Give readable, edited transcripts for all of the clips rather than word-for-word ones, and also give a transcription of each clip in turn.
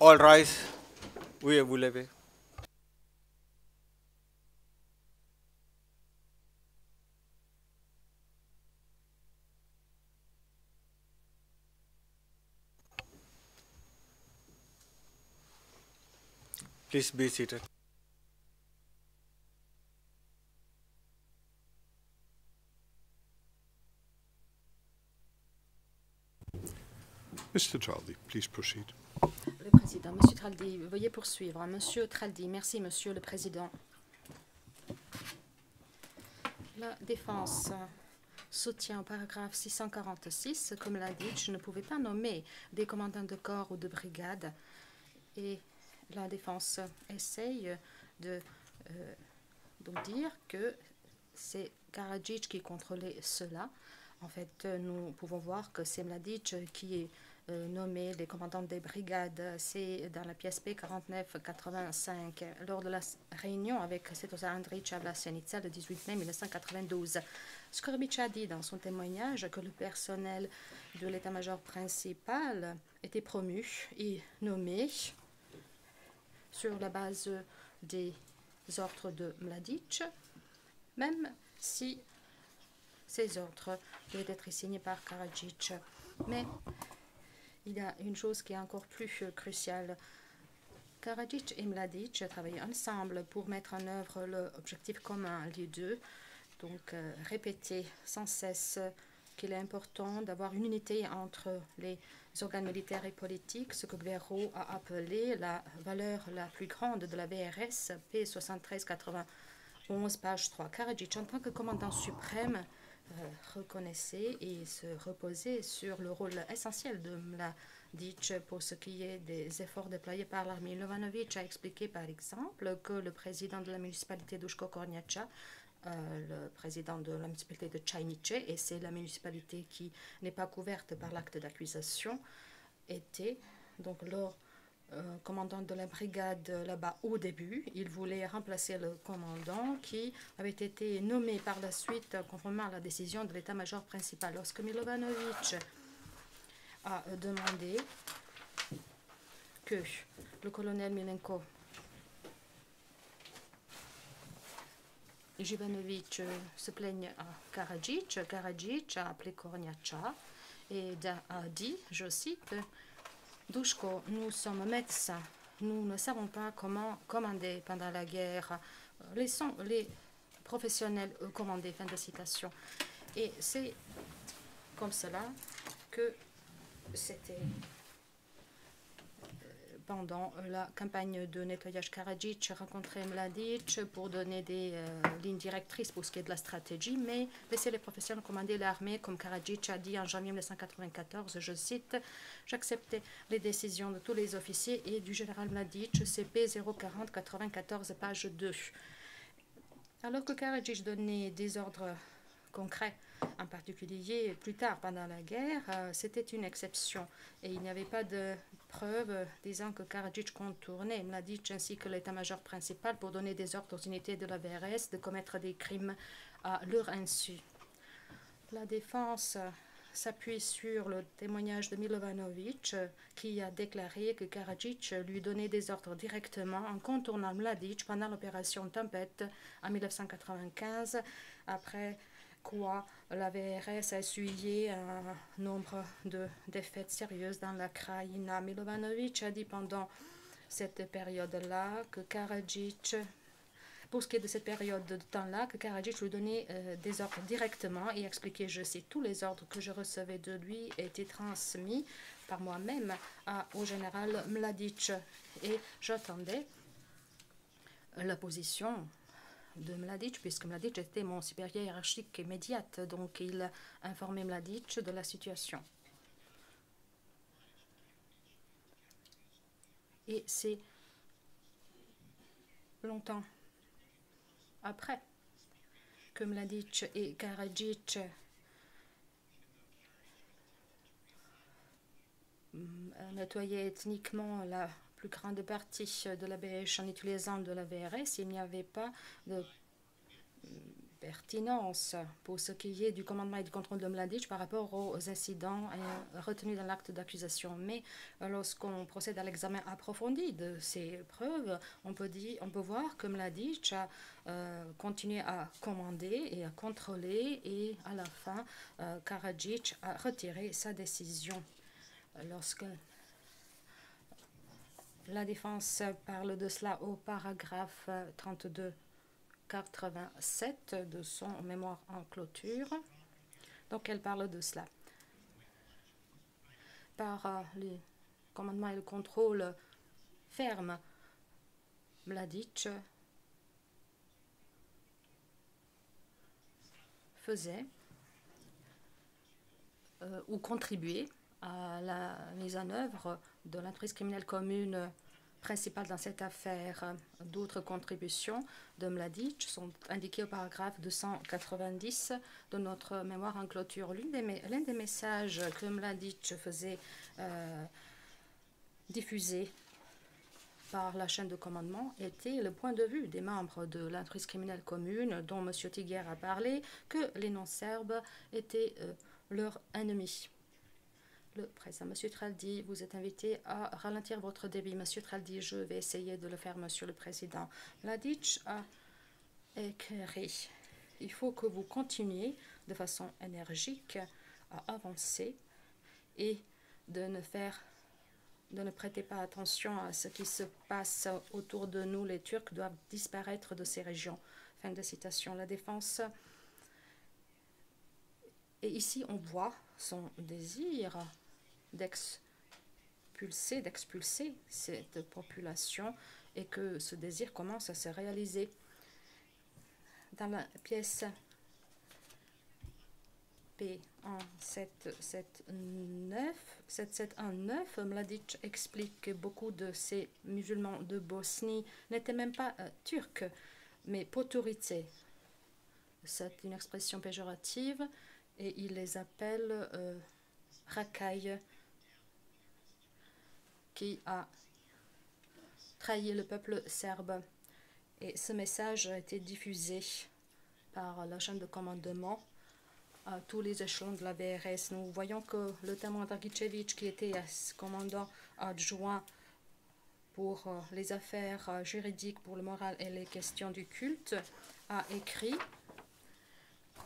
All rise. Oui, vous levez. Please be seated. Mr. Traldi, please proceed. Le président, Monsieur Traldi, veuillez poursuivre. Monsieur Traldi, merci, Monsieur le Président. La défense soutient au paragraphe 646, comme l'a dit, je ne pouvais pas nommer des commandants de corps ou de brigade. Et la défense essaye de donc dire que c'est Karadzic qui contrôlait cela. En fait, nous pouvons voir que c'est Mladic qui est nommé les commandants des brigades. C'est dans la pièce P49-85 lors de la réunion avec Svetoslav Andreevitch à Vlasenica le 18 mai 1992. Skorovic a dit dans son témoignage que le personnel de l'état-major principal était promu et nommé sur la base des ordres de Mladic, même si ces ordres devaient être signés par Karadzic. Mais il y a une chose qui est encore plus cruciale. Karadzic et Mladic travaillaient ensemble pour mettre en œuvre l'objectif commun, les deux. Donc, répéter sans cesse qu'il est important d'avoir une unité entre les organes militaires et politiques, ce que Guerrero a appelé la valeur la plus grande de la VRS, P7391, page 3. Karadzic, en tant que commandant suprême, reconnaissait et se reposait sur le rôle essentiel de Mladic pour ce qui est des efforts déployés par l'armée. Lovanovic a expliqué par exemple que le président de la municipalité d'Ushko Korniacha, le président de la municipalité de Chajnice, et c'est la municipalité qui n'est pas couverte par l'acte d'accusation, était donc leur commandant de la brigade là-bas au début. Il voulait remplacer le commandant qui avait été nommé par la suite conformément à la décision de l'état-major principal. Lorsque Milovanovic a demandé que le colonel Milenko Jivanovic se plaigne à Karadzic, Karadzic a appelé Korniacha et a dit, je cite, Dushko, nous sommes médecins, nous ne savons pas comment commander pendant la guerre. Laissons les professionnels commander. Fin de citation. Et c'est comme cela que c'était pendant la campagne de nettoyage. Karadzic rencontrait Mladic pour donner des lignes directrices pour ce qui est de la stratégie, mais laisser les professionnels commander l'armée, comme Karadzic a dit en janvier 1994, je cite, j'acceptais les décisions de tous les officiers et du général Mladic, CP 040 94, page 2. Alors que Karadzic donnait des ordres concrets, en particulier plus tard pendant la guerre, c'était une exception et il n'y avait pas de preuves disant que Karadzic contournait Mladic ainsi que l'état-major principal pour donner des ordres aux unités de la VRS de commettre des crimes à leur insu. La défense s'appuie sur le témoignage de Milovanovic qui a déclaré que Karadzic lui donnait des ordres directement en contournant Mladic pendant l'opération Tempête en 1995, après quoi la VRS a essuyé un nombre de défaites sérieuses dans la Krajina. Milovanovic a dit pendant cette période-là que Karadzic, pour ce qui est de cette période de temps-là, que Karadzic lui donnait des ordres directement et expliquait, je sais, tous les ordres que je recevais de lui étaient transmis par moi-même au général Mladic. Et j'attendais la position de Mladic, puisque Mladic était mon supérieur hiérarchique immédiat, donc il a informé Mladic de la situation. Et c'est longtemps après que Mladic et Karadzic nettoyaient ethniquement la plus grande partie de la BH en utilisant de la VRS, il n'y avait pas de pertinence pour ce qui est du commandement et du contrôle de Mladic par rapport aux incidents retenus dans l'acte d'accusation. Mais lorsqu'on procède à l'examen approfondi de ces preuves, on peut voir que Mladic a continué à commander et à contrôler, et à la fin, Karadzic a retiré sa décision. Lorsque la défense parle de cela au paragraphe 3287 de son mémoire en clôture. Donc elle parle de cela. Par le commandement et le contrôle ferme, Mladic faisait ou contribuait à la mise en œuvre de l'entreprise criminelle commune principale dans cette affaire. D'autres contributions de Mladic sont indiquées au paragraphe 290 de notre mémoire en clôture. L'un des messages que Mladic faisait diffuser par la chaîne de commandement était le point de vue des membres de l'entreprise criminelle commune, dont M. Tiguer a parlé, que les non-serbes étaient leurs ennemis. Le président, M. Traldi, vous êtes invité à ralentir votre débit. M. Traldi, je vais essayer de le faire, Monsieur le Président. Mladic a écrit: il faut que vous continuiez de façon énergique à avancer et de ne prêter pas attention à ce qui se passe autour de nous. Les Turcs doivent disparaître de ces régions. Fin de citation. La défense. Et ici, on voit son désir d'expulser cette population, et que ce désir commence à se réaliser. Dans la pièce P1719, Mladic explique que beaucoup de ces musulmans de Bosnie n'étaient même pas turcs, mais Podgorice. C'est une expression péjorative, et il les appelle racailles, qui a trahi le peuple serbe. Et ce message a été diffusé par la chaîne de commandement à tous les échelons de la VRS. Nous voyons que le témoin Dragicevic, qui était commandant adjoint pour les affaires juridiques, pour le moral et les questions du culte, a écrit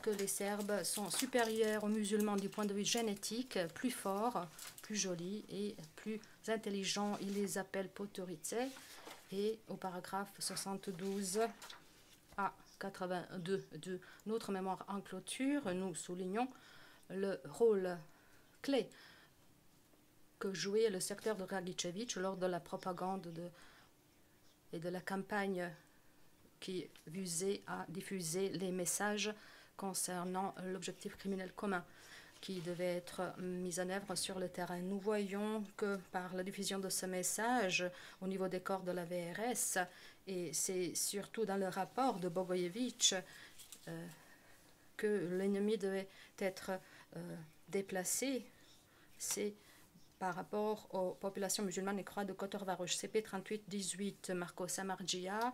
que les Serbes sont supérieurs aux musulmans du point de vue génétique, plus forts, plus jolis et plus intelligents. Il les appelle Podgorice. Et au paragraphe 72 à 82 de notre mémoire en clôture, nous soulignons le rôle clé que jouait le secteur de Dragicevic lors de la propagande et de la campagne qui visait à diffuser les messages concernant l'objectif criminel commun qui devait être mis en œuvre sur le terrain. Nous voyons que par la diffusion de ce message au niveau des corps de la VRS, et c'est surtout dans le rapport de Bogojevic que l'ennemi devait être déplacé, c'est par rapport aux populations musulmanes et croix de Kotor-Varouche. CP 38-18, Marco Samardzija,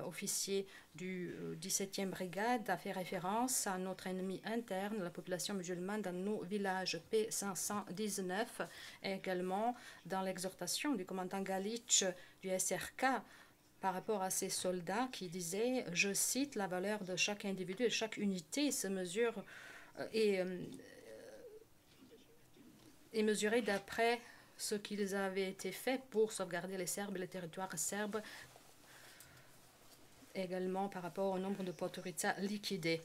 officier du 17e brigade, a fait référence à notre ennemi interne, la population musulmane dans nos villages. P519, également dans l'exhortation du commandant Galic du SRK par rapport à ces soldats qui disaient, je cite, la valeur de chaque individu et chaque unité se mesure et mesurée d'après ce qu'ils avaient été fait pour sauvegarder les Serbes et les territoires serbes, également par rapport au nombre de Podgorica liquidés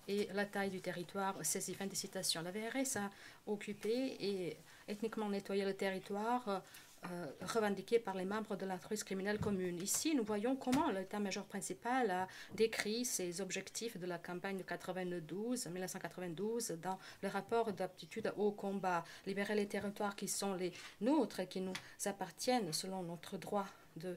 et la taille du territoire saisi. Fin de citation. La VRS a occupé et ethniquement nettoyé le territoire revendiqué par les membres de l'entreprise criminelle commune. Ici, nous voyons comment l'état-major principal a décrit ses objectifs de la campagne de 1992 dans le rapport d'aptitude au combat. Libérer les territoires qui sont les nôtres et qui nous appartiennent selon notre droit de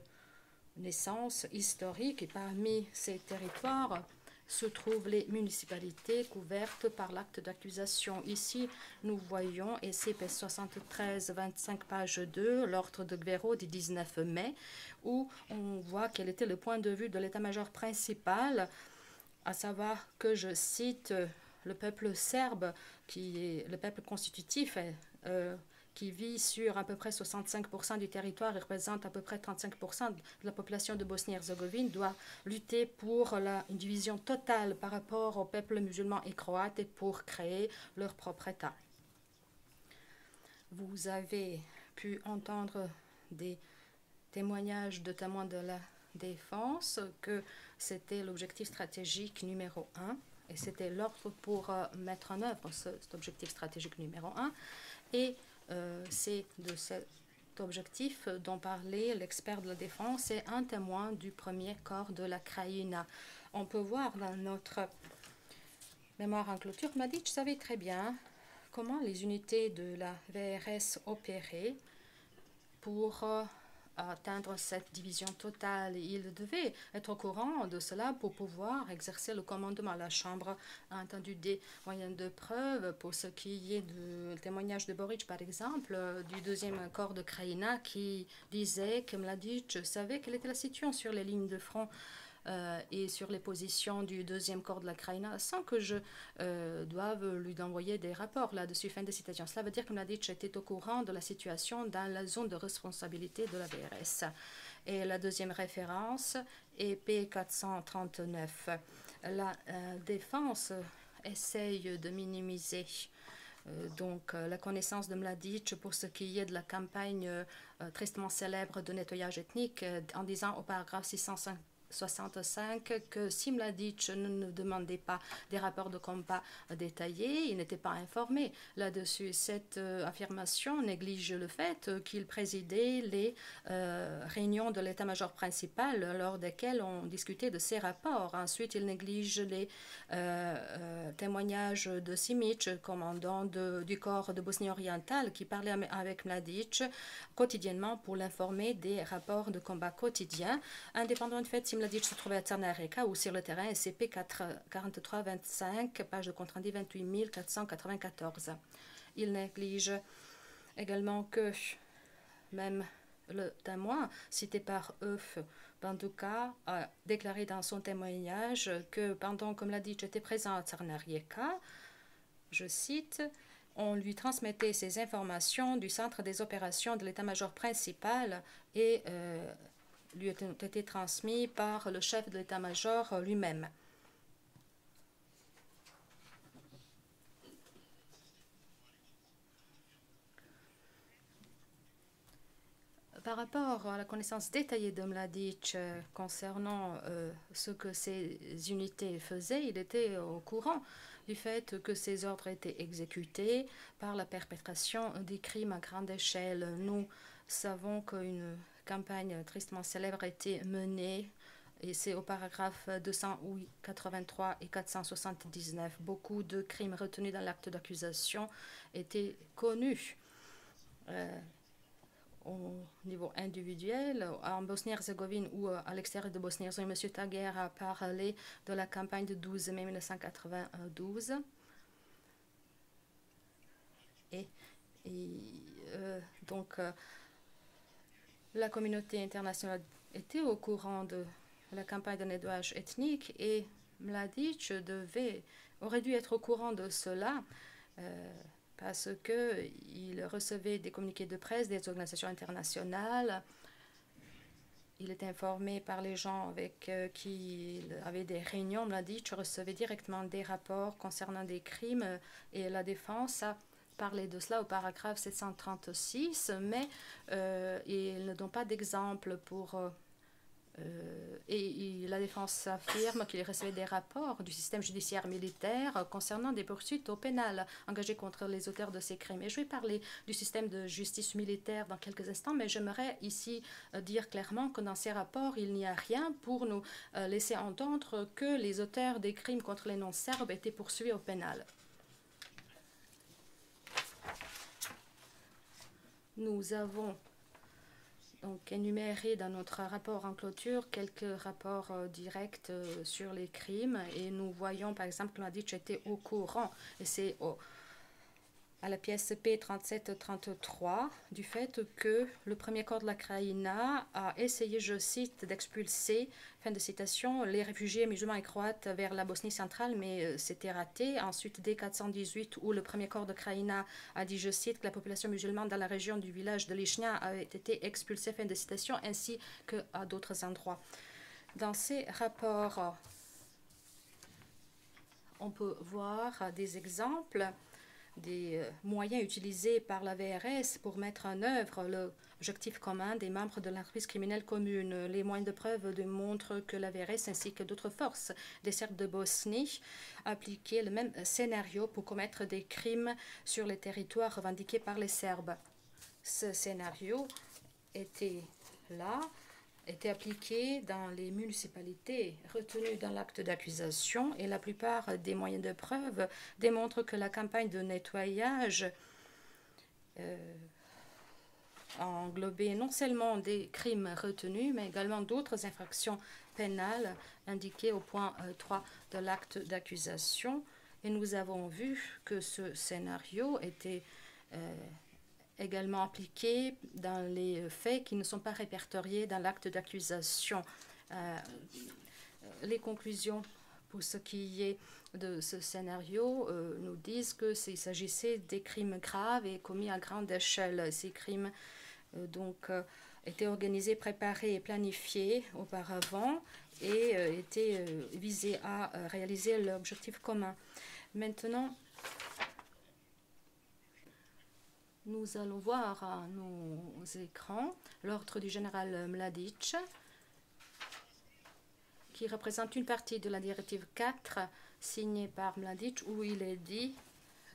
naissance historique, et parmi ces territoires se trouvent les municipalités couvertes par l'acte d'accusation. Ici, nous voyons, et CP 73-25, page 2, l'ordre de Gbero du 19 mai, où on voit quel était le point de vue de l'état-major principal à savoir que, je cite, le peuple serbe, qui est le peuple constitutif, qui vit sur à peu près 65% du territoire et représente à peu près 35% de la population de Bosnie-Herzégovine, doit lutter pour une division totale par rapport aux peuples musulmans et croates et pour créer leur propre État. Vous avez pu entendre des témoignages de témoins de la défense que c'était l'objectif stratégique numéro 1 et c'était l'ordre pour mettre en œuvre cet objectif stratégique numéro 1 et c'est de cet objectif dont parlait l'expert de la défense et un témoin du premier corps de la Krajina. On peut voir dans notre mémoire en clôture, Mladic savait très bien comment les unités de la VRS opéraient pour atteindre cette division totale. Il devait être au courant de cela pour pouvoir exercer le commandement. La Chambre a entendu des moyens de preuve pour ce qui est du témoignage de Boric, par exemple, du deuxième corps de Krajina, qui disait que Mladic savait quelle était la situation sur les lignes de front et sur les positions du deuxième corps de la Krajina, sans que je doive lui envoyer des rapports là-dessus. Fin de citation. Cela veut dire que Mladic était au courant de la situation dans la zone de responsabilité de la VRS. Et la deuxième référence est P439. La défense essaye de minimiser la connaissance de Mladic pour ce qui est de la campagne tristement célèbre de nettoyage ethnique en disant au paragraphe 665 que si Mladic ne demandait pas des rapports de combat détaillés, il n'était pas informé là-dessus. Cette affirmation néglige le fait qu'il présidait les réunions de l'état-major principal lors desquelles on discutait de ces rapports. Ensuite, il néglige les témoignages de Simic, commandant du corps de Bosnie orientale, qui parlait avec Mladic quotidiennement pour l'informer des rapports de combat quotidiens, indépendamment du fait si Mladic se trouvait à Tsarnaïevka ou sur le terrain. SCP 4325, page de compte rendu 28494. Il néglige également que même le témoin cité par Euf Banduka a déclaré dans son témoignage que pendant que Mladic était présent à Tsarnaïevka, je cite, on lui transmettait ces informations du centre des opérations de l'état-major principal et lui ont été transmis par le chef de l'état-major lui-même. Par rapport à la connaissance détaillée de Mladic concernant ce que ces unités faisaient, il était au courant du fait que ces ordres étaient exécutés par la perpétration des crimes à grande échelle. Nous savons qu'une campagne tristement célèbre a été menée, et c'est au paragraphe 283 et 479. Beaucoup de crimes retenus dans l'acte d'accusation étaient connus au niveau individuel. En Bosnie-Herzégovine ou à l'extérieur de Bosnie-Herzégovine, M. Taguer a parlé de la campagne de 12 mai 1992. La communauté internationale était au courant de la campagne de nettoyage ethnique et Mladic aurait dû être au courant de cela parce qu'il recevait des communiqués de presse des organisations internationales. Il était informé par les gens avec qui il avait des réunions. Mladic recevait directement des rapports concernant des crimes et la défense a parlé de cela au paragraphe 736, mais ils ne donnent pas d'exemple pour... la défense affirme qu'il recevait des rapports du système judiciaire militaire concernant des poursuites au pénal engagées contre les auteurs de ces crimes. Et je vais parler du système de justice militaire dans quelques instants, mais j'aimerais ici dire clairement que dans ces rapports, il n'y a rien pour nous laisser entendre que les auteurs des crimes contre les non-serbes étaient poursuivis au pénal. Nous avons donc énuméré dans notre rapport en clôture quelques rapports directs sur les crimes et nous voyons par exemple que Mladic était au courant et c'est au à la pièce P37-33 du fait que le premier corps de la Krajina a essayé, je cite, d'expulser, fin de citation, les réfugiés musulmans et croates vers la Bosnie centrale, mais c'était raté. Ensuite, dès 418, où le premier corps de Krajina a dit, je cite, que la population musulmane dans la région du village de Lichnia avait été expulsée, fin de citation, ainsi qu'à d'autres endroits. Dans ces rapports, on peut voir des exemples des moyens utilisés par la VRS pour mettre en œuvre l'objectif commun des membres de l'entreprise criminelle commune. Les moyens de preuve démontrent que la VRS ainsi que d'autres forces des Serbes de Bosnie appliquaient le même scénario pour commettre des crimes sur les territoires revendiqués par les Serbes. Ce scénario était appliqué dans les municipalités retenues dans l'acte d'accusation et la plupart des moyens de preuve démontrent que la campagne de nettoyage englobait non seulement des crimes retenus, mais également d'autres infractions pénales indiquées au point 3 de l'acte d'accusation. Et nous avons vu que ce scénario était également appliqué dans les faits qui ne sont pas répertoriés dans l'acte d'accusation. Les conclusions pour ce qui est de ce scénario nous disent qu'il s'agissait des crimes graves et commis à grande échelle. Ces crimes étaient organisés, préparés et planifiés auparavant et étaient visés à réaliser l'objectif commun. Maintenant, nous allons voir à nos écrans l'ordre du général Mladic, qui représente une partie de la directive 4 signée par Mladic, où il est dit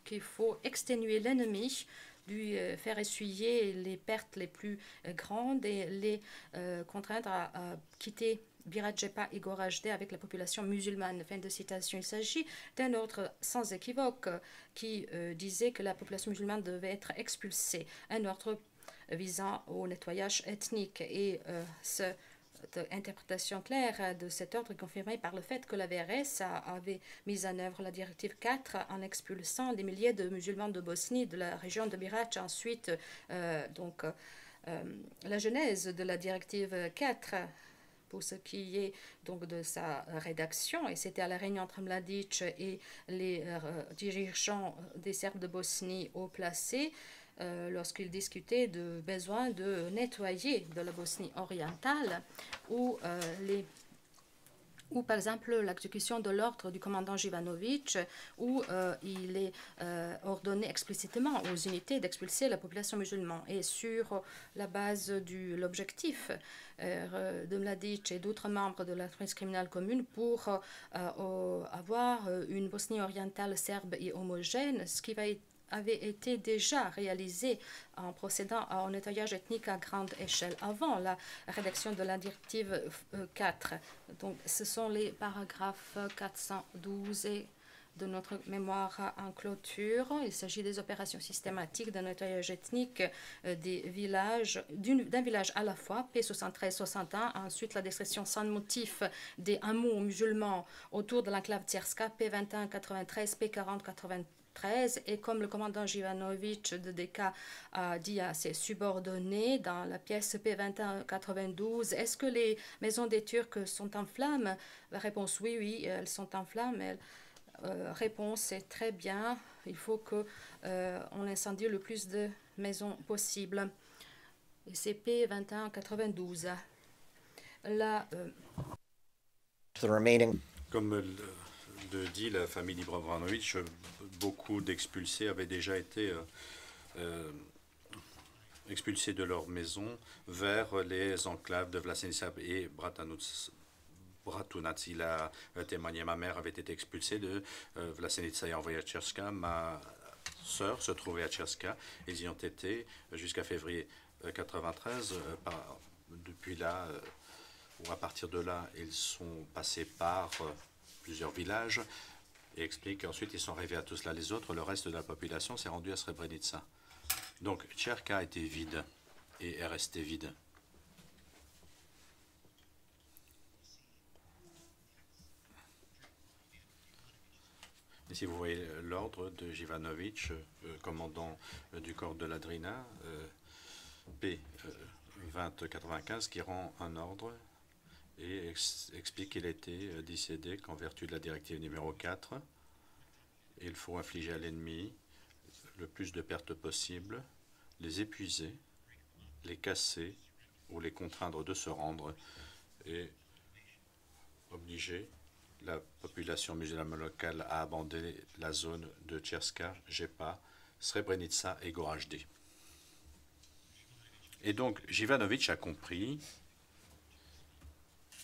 qu'il faut exténuer l'ennemi, lui faire essuyer les pertes les plus grandes et les contraindre à quitter Birajepa et Goražde avec la population musulmane. Fin de citation. Il s'agit d'un ordre sans équivoque qui disait que la population musulmane devait être expulsée. Un ordre visant au nettoyage ethnique. Et cette interprétation claire de cet ordre est confirmée par le fait que la VRS avait mis en œuvre la directive 4 en expulsant des milliers de musulmans de Bosnie, de la région de Birac. Ensuite, la genèse de la directive 4 pour ce qui est donc de sa rédaction, et c'était à la réunion entre Mladic et les dirigeants des Serbes de Bosnie haut placés, lorsqu'ils discutaient de besoin de nettoyer de la Bosnie orientale, où par exemple l'exécution de l'ordre du commandant Jivanovic, où il est ordonné explicitement aux unités d'expulser la population musulmane. Et sur la base de l'objectif de Mladic et d'autres membres de l'entreprise criminelle commune pour avoir une Bosnie orientale serbe et homogène, ce qui avait été déjà réalisé en procédant au nettoyage ethnique à grande échelle avant la rédaction de la directive 4. Donc, ce sont les paragraphes 412 et de notre mémoire en clôture. Il s'agit des opérations systématiques de nettoyage ethnique des villages, d'un village à la fois, P73-61, ensuite la destruction sans motif des hameaux musulmans autour de l'enclave Tierska, P21-93, P40-93, et comme le commandant Jivanovic de DK a dit à ses subordonnés dans la pièce P21-92, est-ce que les maisons des Turcs sont en flammes? La réponse oui, elles sont en flammes. Réponse, c'est très bien, il faut qu'on incendie le plus de maisons possible. Et c'est P21-92. Là, Comme le dit la famille Ibrahimovic, beaucoup d'expulsés avaient déjà été expulsés de leur maison vers les enclaves de Vlasenica et Bratunac. Il a témoigné, ma mère avait été expulsée de Vlasenica et envoyée à Tcherska. Ma sœur se trouvait à Tcherska. Ils y ont été jusqu'à février 93. Depuis là, ou à partir de là, ils sont passés par plusieurs villages et expliquent qu'ensuite ils sont arrivés à tout cela. Les autres, le reste de la population s'est rendu à Srebrenica. Donc Tcherka était vide et est resté vide. Ici, vous voyez l'ordre de Jivanovic, commandant du corps de la Drina, P-2095, qui rend un ordre et explique qu'il a été décédé qu'en vertu de la directive numéro 4, il faut infliger à l'ennemi le plus de pertes possible, les épuiser, les casser ou les contraindre de se rendre et obliger la population musulmane locale à abandonner la zone de Tcherska, Jepa, Srebrenica et Goražde. Et donc, Jivanovic a compris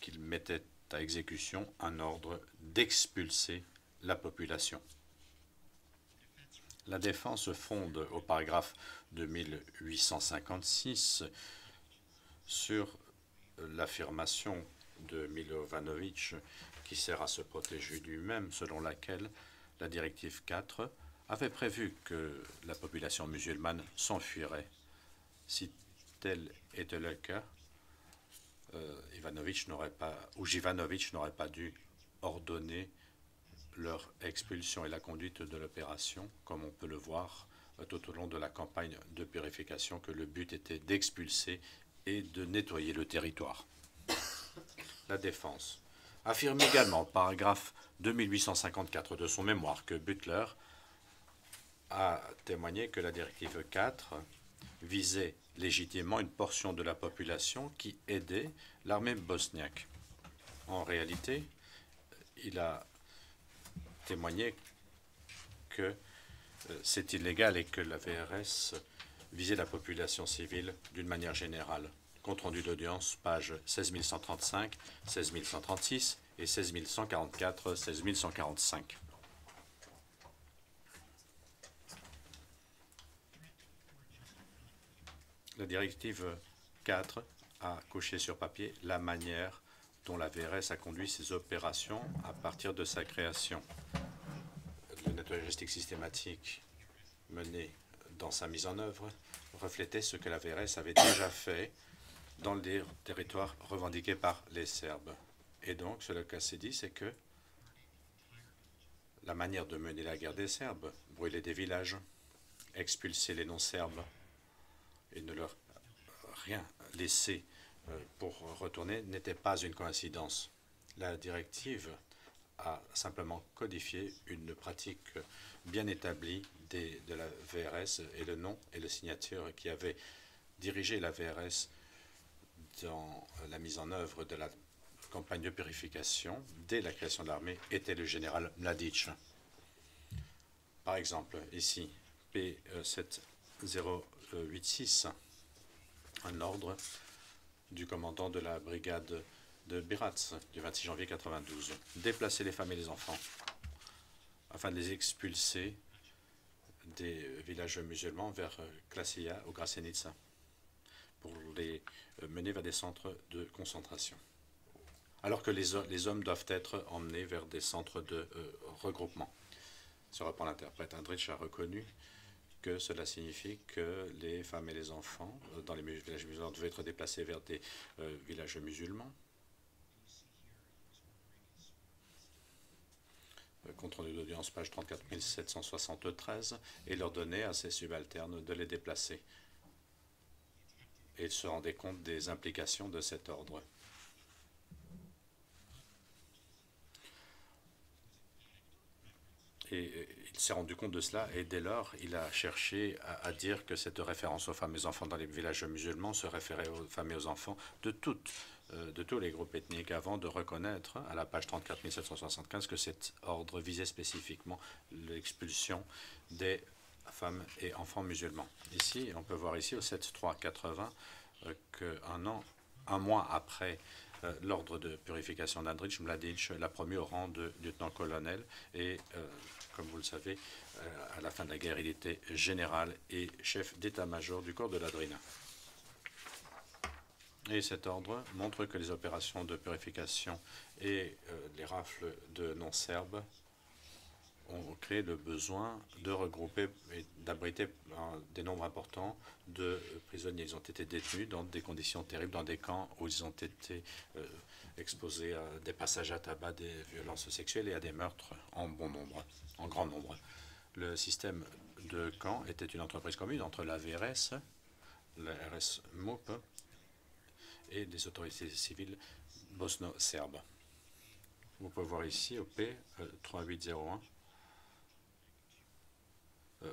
qu'il mettait à exécution un ordre d'expulser la population. La défense se fonde au paragraphe de 1856 sur l'affirmation de Milovanovic qui sert à se protéger lui-même, selon laquelle la directive 4 avait prévu que la population musulmane s'enfuirait. Si tel était le cas, Jivanovic n'aurait pas dû ordonner leur expulsion et la conduite de l'opération, comme on peut le voir tout au long de la campagne de purification, que le but était d'expulser et de nettoyer le territoire. La défense affirme également, paragraphe 2854 de son mémoire, que Butler a témoigné que la directive 4 visait légitimement une portion de la population qui aidait l'armée bosniaque. En réalité, il a témoigné que c'est illégal et que la VRS visait la population civile d'une manière générale. Compte rendu d'audience, pages 16135, 16136 et 16144, 16145. La directive 4 a couché sur papier la manière dont la VRS a conduit ses opérations à partir de sa création. Le nettoyage logistique systématique mené dans sa mise en œuvre reflétait ce que la VRS avait déjà fait dans les territoires revendiqués par les Serbes. Et donc, ce que s'est dit, c'est que la manière de mener la guerre des Serbes, brûler des villages, expulser les non-Serbes et ne leur rien laisser pour retourner, n'était pas une coïncidence. La directive a simplement codifié une pratique bien établie de la VRS et le nom et la signature qui avait dirigé la VRS dans la mise en œuvre de la campagne de purification dès la création de l'armée était le général Mladic. Par exemple, ici, P7086, un ordre du commandant de la brigade de Biratz du 26 janvier 1992. Déplacer les femmes et les enfants afin de les expulser des villages musulmans vers Klasia ou Grasenica pour les mener vers des centres de concentration. Alors que les hommes doivent être emmenés vers des centres de regroupement. Se reprend l'interprète. Andrich a reconnu que cela signifie que les femmes et les enfants dans les villages musulmans devaient être déplacés vers des villages musulmans. Compte rendu d'audience, page 34 773, et leur donner à ses subalternes de les déplacer. Et il se rendait compte des implications de cet ordre. Et il s'est rendu compte de cela, et dès lors, il a cherché à dire que cette référence aux femmes et aux enfants dans les villages musulmans se référait aux femmes et aux enfants de tous les groupes ethniques, avant de reconnaître, à la page 34 775, que cet ordre visait spécifiquement l'expulsion des femmes et enfants musulmans. Ici, on peut voir ici au 7380 qu'un mois après l'ordre de purification d'Andrich, Mladic l'a promu au rang de lieutenant-colonel et, comme vous le savez, à la fin de la guerre, il était général et chef d'état-major du corps de la Drina. Et cet ordre montre que les opérations de purification et les rafles de non-serbes ont créé le besoin de regrouper et d'abriter des nombres importants de prisonniers. Ils ont été détenus dans des conditions terribles, dans des camps où ils ont été exposés à des passages à tabac, des violences sexuelles et à des meurtres en bon nombre, en grand nombre. Le système de camp était une entreprise commune entre la VRS, la RS MUP et les autorités civiles bosno-serbes. Vous pouvez voir ici au P 3801,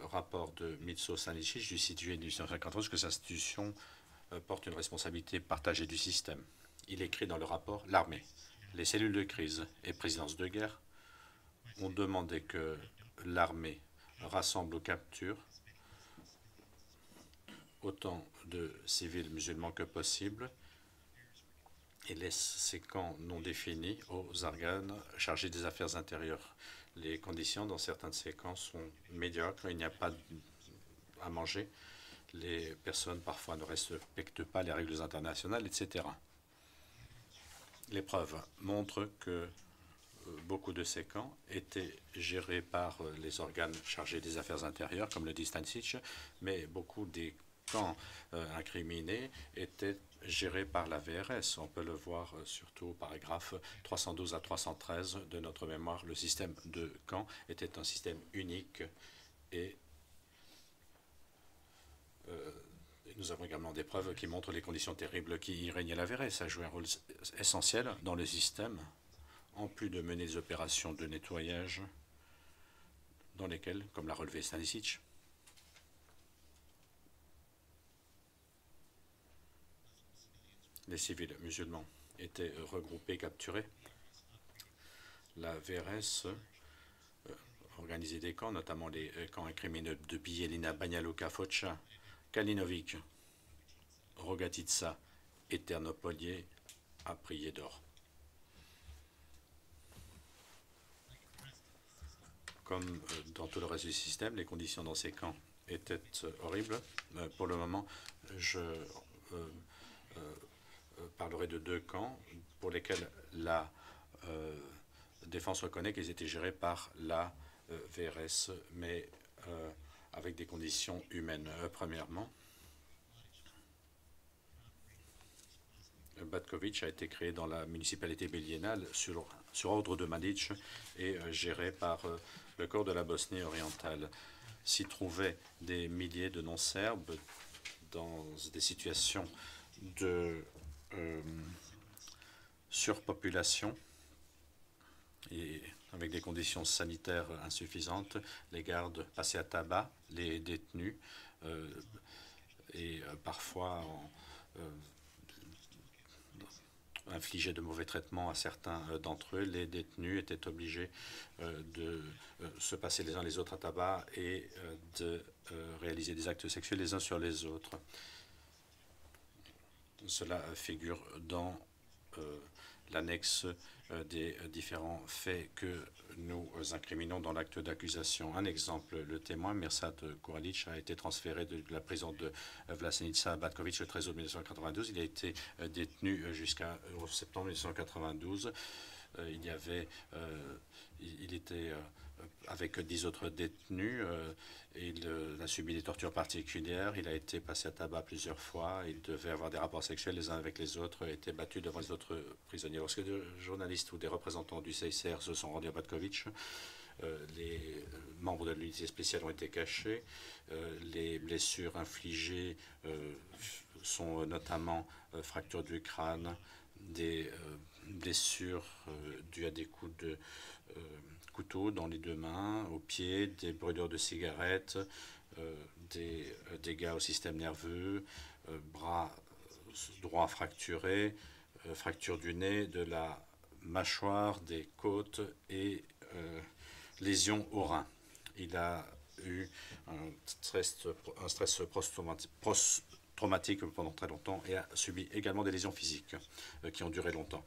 rapport de Mitso Sanicic du 6 juillet 1851, que cette institution porte une responsabilité partagée du système. Il écrit dans le rapport « L'armée, les cellules de crise et présidences de guerre ont demandé que l'armée rassemble aux captures autant de civils musulmans que possible et laisse ces camps non définis aux organes chargés des affaires intérieures. Les conditions dans certains de ces camps sont médiocres, il n'y a pas à manger, les personnes parfois ne respectent pas les règles internationales, etc. Les preuves montrent que beaucoup de ces camps étaient gérés par les organes chargés des affaires intérieures, comme le dit Stanisic, mais beaucoup des camps incriminés étaient gérés par la VRS. On peut le voir surtout au paragraphe 312 à 313 de notre mémoire. Le système de camps était un système unique et nous avons également des preuves qui montrent les conditions terribles qui y régnaient. La VRS a joué un rôle essentiel dans le système, en plus de mener des opérations de nettoyage dans lesquelles, comme l'a relevé Stanisic, les civils musulmans étaient regroupés, capturés. La VRS organisait des camps, notamment les camps incriminés de Bijeljina, Banja Luka, Foča, Kalinovic, Rogatica et Ternopolje à Prijedor. Comme dans tout le reste du système, les conditions dans ces camps étaient horribles. Pour le moment, je parlerai de deux camps pour lesquels la défense reconnaît qu'ils étaient gérés par la VRS, mais avec des conditions humaines. Premièrement, Batković a été créé dans la municipalité biéliénale sur ordre de Mladić et géré par le corps de la Bosnie orientale. S'y trouvaient des milliers de non-serbes dans des situations de surpopulation et avec des conditions sanitaires insuffisantes. Les gardes passaient à tabac les détenus et parfois infligeaient de mauvais traitements à certains d'entre eux. Les détenus étaient obligés de se passer les uns les autres à tabac et de réaliser des actes sexuels les uns sur les autres. Cela figure dans l'annexe des différents faits que nous incriminons dans l'acte d'accusation. Un exemple, le témoin Mirsad Kuralic a été transféré de la prison de Vlasenica à Batković le 13 août 1992. Il a été détenu jusqu'au septembre 1992. Il était avec 10 autres détenus. Il a subi des tortures particulières. Il a été passé à tabac plusieurs fois. Il devait avoir des rapports sexuels les uns avec les autres, été battu devant les autres prisonniers. Lorsque des journalistes ou des représentants du CICR se sont rendus à Batković, les membres de l'unité spéciale ont été cachés. Les blessures infligées sont notamment fractures du crâne, des blessures dues à des coups de couteau dans les deux mains, aux pieds, des brûlures de cigarettes, des dégâts au système nerveux, bras droit fracturé, fracture du nez, de la mâchoire, des côtes et lésions au rein. Il a eu un stress post-traumatique pendant très longtemps et a subi également des lésions physiques qui ont duré longtemps.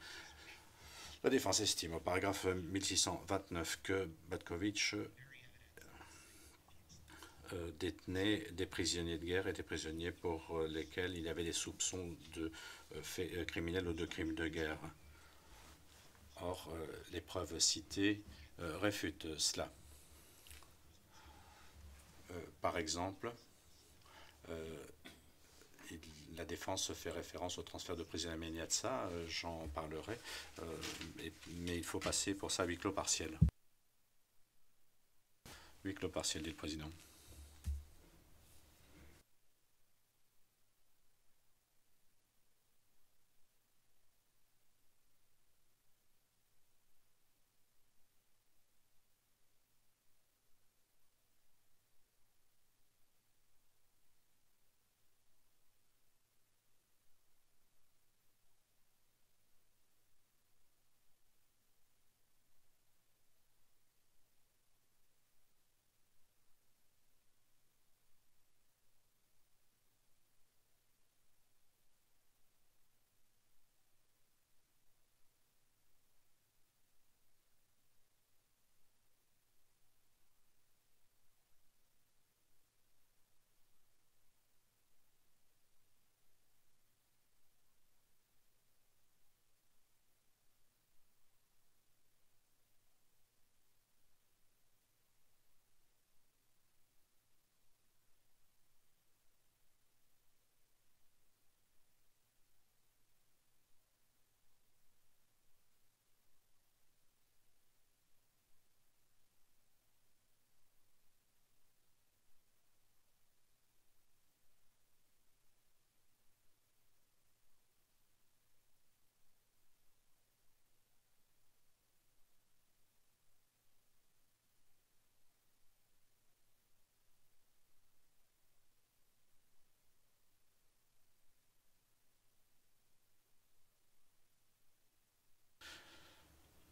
La défense estime au paragraphe 1629 que Batković détenait des prisonniers de guerre et des prisonniers pour lesquels il y avait des soupçons de faits criminels ou de crimes de guerre. Or, les preuves citées réfutent cela. Par exemple, la défense fait référence au transfert de prisonniers à Meniatsa, j'en parlerai, mais il faut passer pour ça à huis clos partiel. Huis clos partiel, dit le président.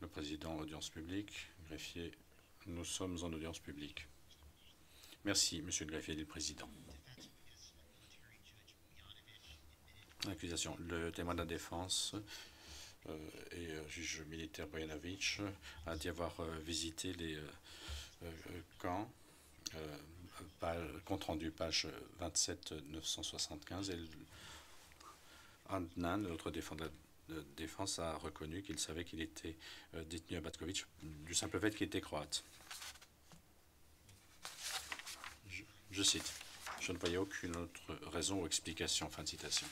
Le président, audience publique, greffier, nous sommes en audience publique. Merci, monsieur le greffier, dit le président. Accusation. Le témoin de la défense et juge militaire Bojanovic a dit avoir visité les camps, compte rendu page 27 975, et Adnan, l'autre défenseur de la défense, a reconnu qu'il savait qu'il était détenu à Batkovic du simple fait qu'il était croate. Je cite. Je ne voyais aucune autre raison ou explication. Fin de citation.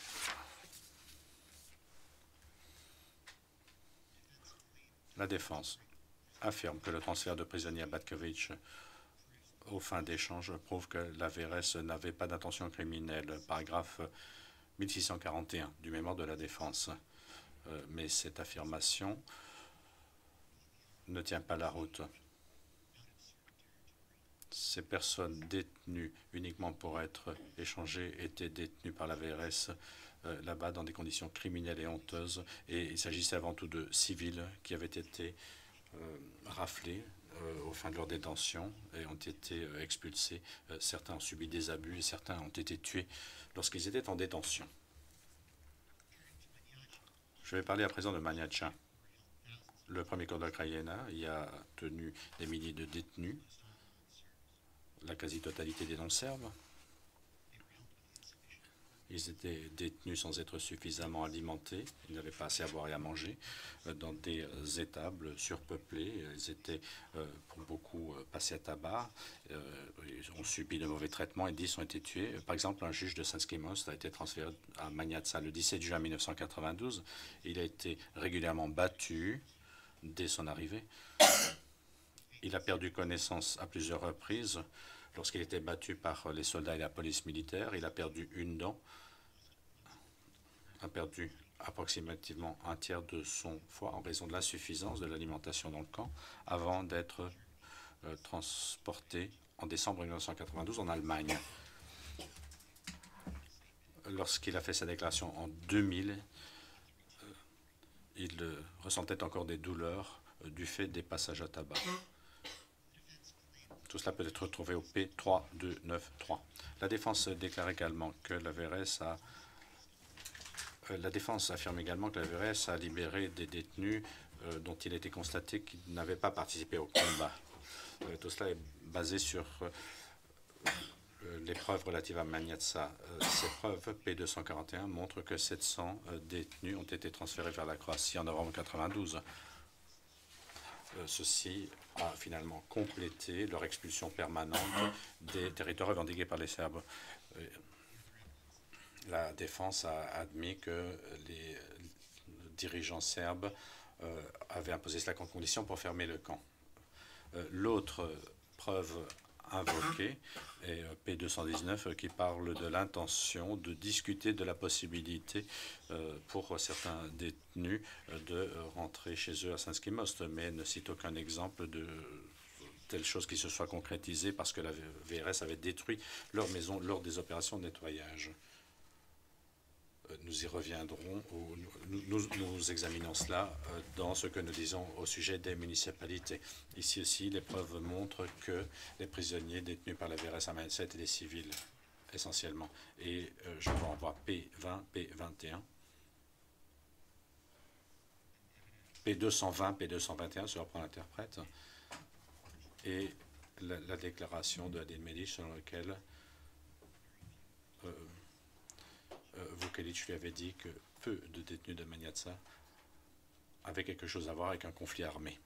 La défense affirme que le transfert de prisonniers à Batkovic aux fins d'échange prouve que la VRS n'avait pas d'intention criminelle. Paragraphe 1641 du mémoire de la défense. Mais cette affirmation ne tient pas la route. Ces personnes détenues uniquement pour être échangées étaient détenues par la VRS là-bas dans des conditions criminelles et honteuses. Et il s'agissait avant tout de civils qui avaient été raflés aux fins de leur détention et ont été expulsés. Certains ont subi des abus et certains ont été tués lorsqu'ils étaient en détention. Je vais parler à présent de Maniacha. Le premier corps de Krajina y a tenu des milliers de détenus, la quasi-totalité des non-serbes. Ils étaient détenus sans être suffisamment alimentés. Ils n'avaient pas assez à boire et à manger dans des étables surpeuplées. Ils étaient pour beaucoup passés à tabac. Ils ont subi de mauvais traitements et 10 ont été tués. Par exemple, un juge de Sanskimos a été transféré à Maniatsa le 17 juin 1992. Il a été régulièrement battu dès son arrivée. Il a perdu connaissance à plusieurs reprises. Lorsqu'il était battu par les soldats et la police militaire, il a perdu une dent, a perdu approximativement un tiers de son foie en raison de l'insuffisance de l'alimentation dans le camp, avant d'être transporté en décembre 1992 en Allemagne. Lorsqu'il a fait sa déclaration en 2000, il ressentait encore des douleurs du fait des passages à tabac. Tout cela peut être retrouvé au P3293. La défense déclare également que la VRS a... La défense affirme également que la VRS a libéré des détenus dont il était constaté qu'ils n'avaient pas participé au combat. Tout cela est basé sur les preuves relatives à Maniatsa. Ces preuves, P241, montrent que 700 détenus ont été transférés vers la Croatie en novembre 1992. Ceci a finalement complété leur expulsion permanente des territoires revendiqués par les Serbes. La défense a admis que les dirigeants serbes avaient imposé cela comme condition pour fermer le camp. L'autre preuve invoquée est P219 qui parle de l'intention de discuter de la possibilité pour certains détenus de rentrer chez eux à Sanski-Most, mais ne cite aucun exemple de telle chose qui se soit concrétisée parce que la VRS avait détruit leur maison lors des opérations de nettoyage. Nous y reviendrons, nous examinons cela dans ce que nous disons au sujet des municipalités. Ici aussi, les preuves montrent que les prisonniers détenus par la VRS à Mindset étaient des civils, essentiellement. Et je vous renvoie P20, P21, P220, P221, je reprends l'interprète, et la déclaration de Adil Medic selon laquelle Vukelic lui avait dit que peu de détenus de Maniatsa avaient quelque chose à voir avec un conflit armé.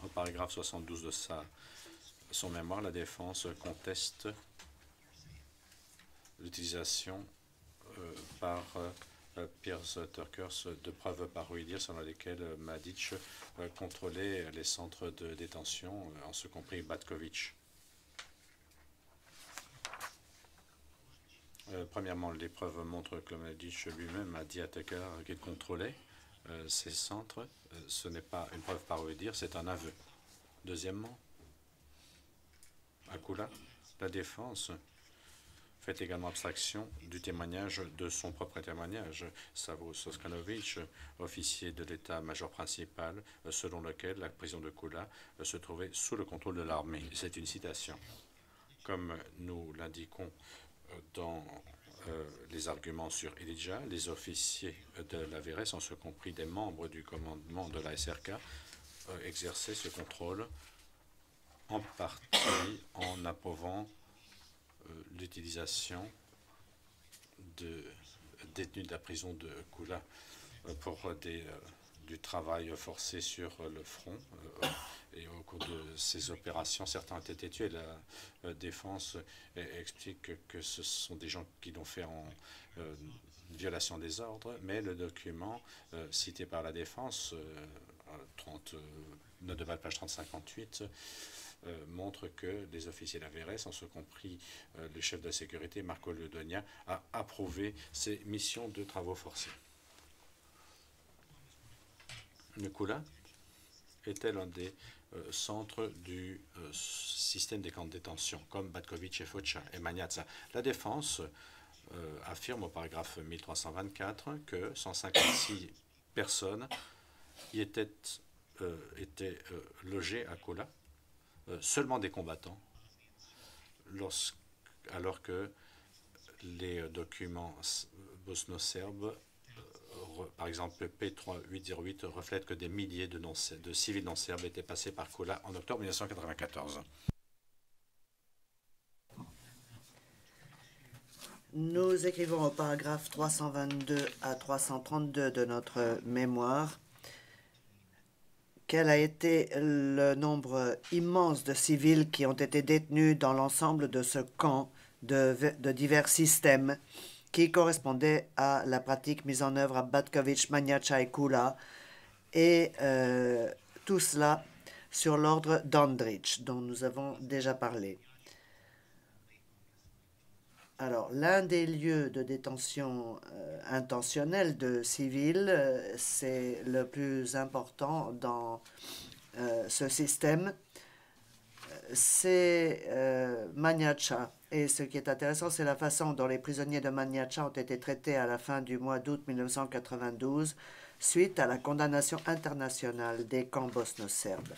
Au paragraphe 72 de son mémoire, la défense conteste l'utilisation par Piers Turkers de preuves paroïdiques selon lesquelles Mladic contrôlait les centres de détention, en ce compris Batkovic. Premièrement, les preuves montrent que Mladic lui-même a dit à Tucker qu'il contrôlait ces centres. Ce n'est pas une preuve paroïdique, c'est un aveu. Deuxièmement, à Kula, la défense fait également abstraction du témoignage de son propre témoignage. Savo Soskanovic, officier de l'état-major principal, selon lequel la prison de Kula se trouvait sous le contrôle de l'armée. C'est une citation. Comme nous l'indiquons dans les arguments sur Elidja, les officiers de la VRS, en ce compris des membres du commandement de la SRK, exerçaient ce contrôle en partie en approuvant l'utilisation de détenus de la prison de Kula pour du travail forcé sur le front. Et au cours de ces opérations, certains ont été tués. La défense explique que ce sont des gens qui l'ont fait en violation des ordres, mais le document cité par la défense, note de bas de page 3058, montre que les officiers de la VRS, en ce compris le chef de la sécurité, Marco Ledonia, a approuvé ces missions de travaux forcés. Kula était l'un des centres du système des camps de détention, comme Batkovic et Foča et Maniatsa. La défense affirme au paragraphe 1324 que 156 personnes y étaient logées à Kula, seulement des combattants, alors que les documents bosno-serbes, par exemple P3808, reflètent que des milliers de civils non-serbes étaient passés par Kula en octobre 1994. Nous écrivons au paragraphe 322 à 332 de notre mémoire quel a été le nombre immense de civils qui ont été détenus dans l'ensemble de ce camp de divers systèmes qui correspondaient à la pratique mise en œuvre à Batkovic, Maniatsa et Kula, et tout cela sur l'ordre d'Andrić, dont nous avons déjà parlé. Alors, l'un des lieux de détention intentionnelle de civils, c'est le plus important dans ce système, c'est Maniatsa. Et ce qui est intéressant, c'est la façon dont les prisonniers de Maniatsa ont été traités à la fin du mois d'août 1992, suite à la condamnation internationale des camps bosno-serbes.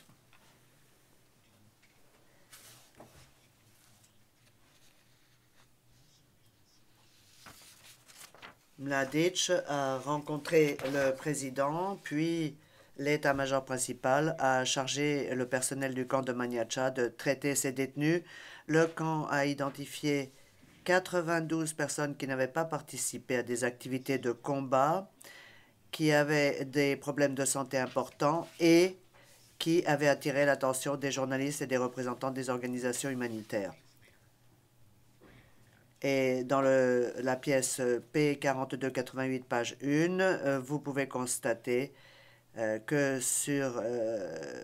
Mladic a rencontré le président, puis l'état-major principal a chargé le personnel du camp de Maniatsa de traiter ses détenus. Le camp a identifié 92 personnes qui n'avaient pas participé à des activités de combat qui avait des problèmes de santé importants et qui avait attiré l'attention des journalistes et des représentants des organisations humanitaires. Et dans la pièce P4288, page 1, vous pouvez constater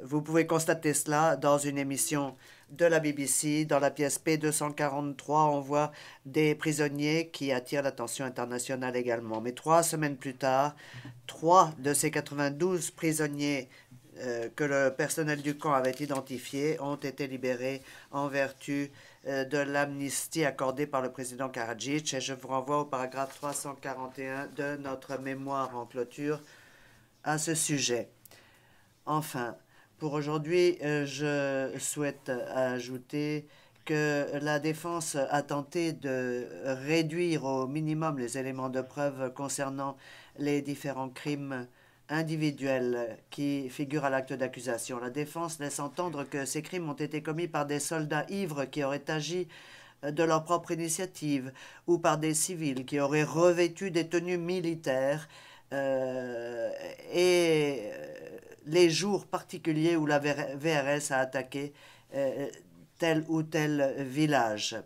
vous pouvez constater cela dans une émission de la BBC. Dans la pièce P243, on voit des prisonniers qui attirent l'attention internationale également. Mais 3 semaines plus tard, 3 de ces 92 prisonniers que le personnel du camp avait identifiés ont été libérés en vertu de l'amnistie accordée par le président Karadzic. Et je vous renvoie au paragraphe 341 de notre mémoire en clôture à ce sujet. Enfin, pour aujourd'hui, je souhaite ajouter que la défense a tenté de réduire au minimum les éléments de preuve concernant les différents crimes individuels qui figurent à l'acte d'accusation. La défense laisse entendre que ces crimes ont été commis par des soldats ivres qui auraient agi de leur propre initiative ou par des civils qui auraient revêtu des tenues militaires et les jours particuliers où la VRS a attaqué tel ou tel village.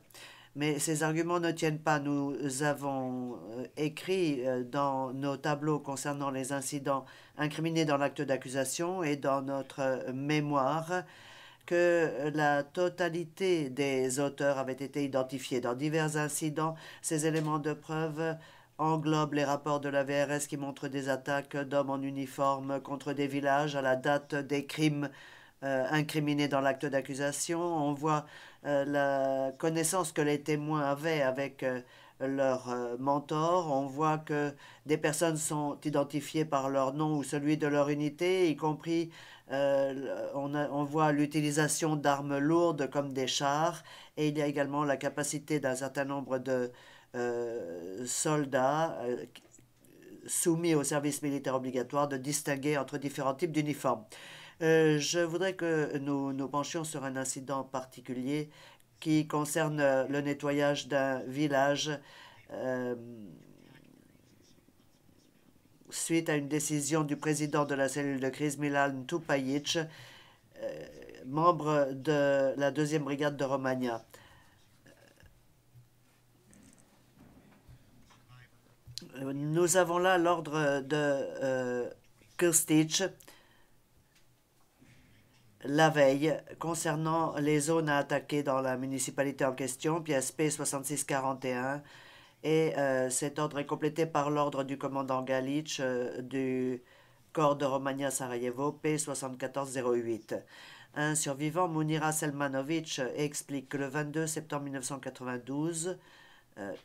Mais ces arguments ne tiennent pas. Nous avons écrit dans nos tableaux concernant les incidents incriminés dans l'acte d'accusation et dans notre mémoire que la totalité des auteurs avaient été identifiés. Dans divers incidents, ces éléments de preuve englobe les rapports de la VRS qui montrent des attaques d'hommes en uniforme contre des villages à la date des crimes incriminés dans l'acte d'accusation. On voit la connaissance que les témoins avaient avec leur mentor. On voit que des personnes sont identifiées par leur nom ou celui de leur unité, y compris on voit l'utilisation d'armes lourdes comme des chars, et il y a également la capacité d'un certain nombre de soldats soumis au service militaire obligatoire de distinguer entre différents types d'uniformes. Je voudrais que nous nous penchions sur un incident particulier qui concerne le nettoyage d'un village suite à une décision du président de la cellule de crise, Milan Tupajic, membre de la 2e brigade de Romagna. Nous avons là l'ordre de Krstic la veille concernant les zones à attaquer dans la municipalité en question, pièce P6641, et cet ordre est complété par l'ordre du commandant Galic du corps de Romagna Sarajevo, P7408. Un survivant, Munira Selmanovic, explique que le 22 septembre 1992,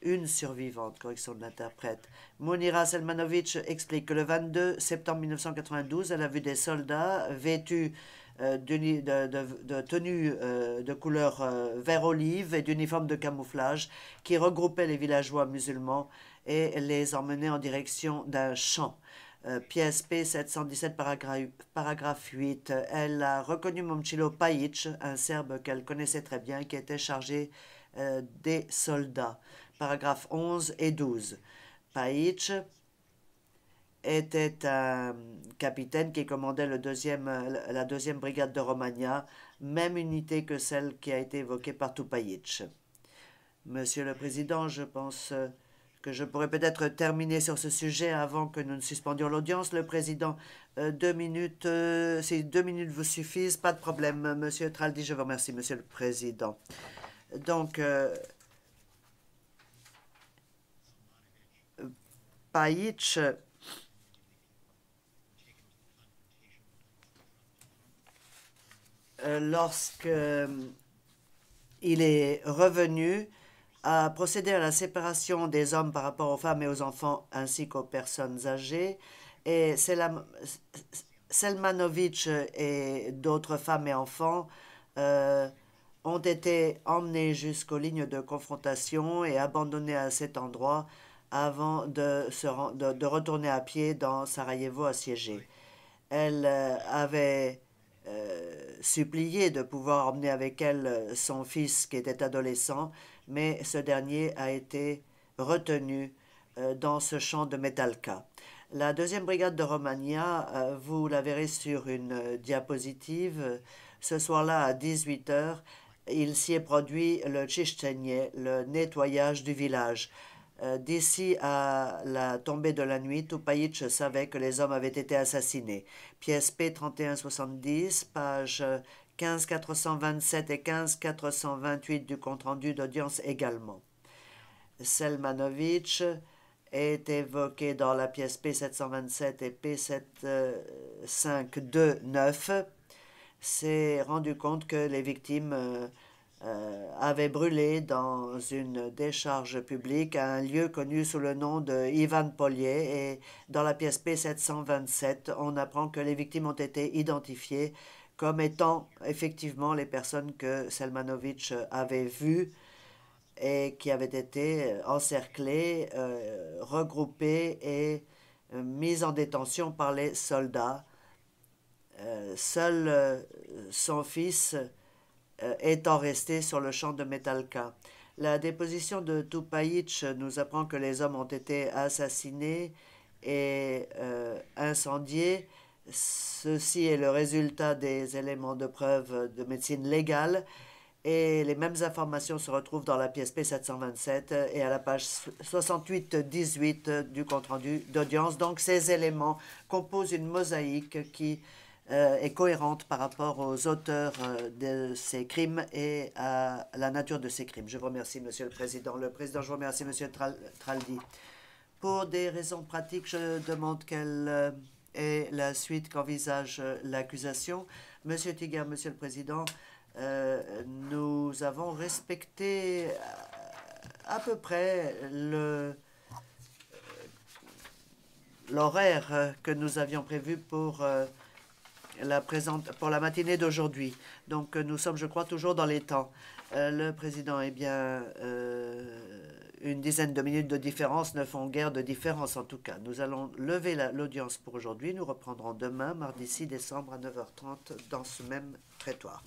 une survivante, correction de l'interprète. Munira Selmanovic explique que le 22 septembre 1992, elle a vu des soldats vêtus de tenues de couleur vert-olive et d'uniformes de camouflage qui regroupaient les villageois musulmans et les emmenaient en direction d'un champ. Pièce P717, paragraphe 8. Elle a reconnu Momčilo Pajic, un Serbe qu'elle connaissait très bien, qui était chargé des soldats. Paragraphes 11 et 12. Pajic était un capitaine qui commandait la 2e brigade de Romagna, même unité que celle qui a été évoquée par Tupajic. Monsieur le Président, je pense que je pourrais peut-être terminer sur ce sujet avant que nous ne suspendions l'audience. Le Président, 2 minutes, si 2 minutes vous suffisent, pas de problème. Monsieur Traldi, je vous remercie, Monsieur le Président. Donc, Pajic lorsque il est revenu, a procédé à la séparation des hommes par rapport aux femmes et aux enfants ainsi qu'aux personnes âgées. Et Selmanovic et d'autres femmes et enfants ont été emmenés jusqu'aux lignes de confrontation et abandonnés à cet endroit avant de retourner à pied dans Sarajevo assiégé. Elle avait supplié de pouvoir emmener avec elle son fils qui était adolescent, mais ce dernier a été retenu dans ce champ de Metalka. La deuxième brigade de Romagna, vous la verrez sur une diapositive. Ce soir-là, à 18 h, il s'y est produit le Chichtenie, le nettoyage du village. D'ici à la tombée de la nuit, Tupaïch savait que les hommes avaient été assassinés. Pièce P 3170, pages 15427 et 15428 du compte-rendu d'audience également. Selmanovic est évoqué dans la pièce P727 et P7529. S'est rendu compte que les victimes avaient brûlé dans une décharge publique à un lieu connu sous le nom de Ivan Polier. Et dans la pièce P727, on apprend que les victimes ont été identifiées comme étant effectivement les personnes que Selmanovic avait vues et qui avaient été encerclées, regroupées et mises en détention par les soldats. Seul son fils étant resté sur le champ de Metalka. La déposition de Tupaïch nous apprend que les hommes ont été assassinés et incendiés. Ceci est le résultat des éléments de preuve de médecine légale. Et les mêmes informations se retrouvent dans la pièce P727 et à la page 68-18 du compte-rendu d'audience. Donc, ces éléments composent une mosaïque qui est cohérente par rapport aux auteurs de ces crimes et à la nature de ces crimes. Je vous remercie, Monsieur le Président. Le Président, je vous remercie, Monsieur Traldi. Pour des raisons pratiques, je demande quelle est la suite qu'envisage l'accusation. Monsieur Tiger, Monsieur le Président, nous avons respecté à peu près l'horaire que nous avions prévu pour la matinée d'aujourd'hui. Donc nous sommes, je crois, toujours dans les temps. Le Président, eh bien, une dizaine de minutes de différence ne font guère de différence en tout cas. Nous allons lever l'audience pour aujourd'hui. Nous reprendrons demain, mardi 6 décembre à 9 h 30 dans ce même prétoire.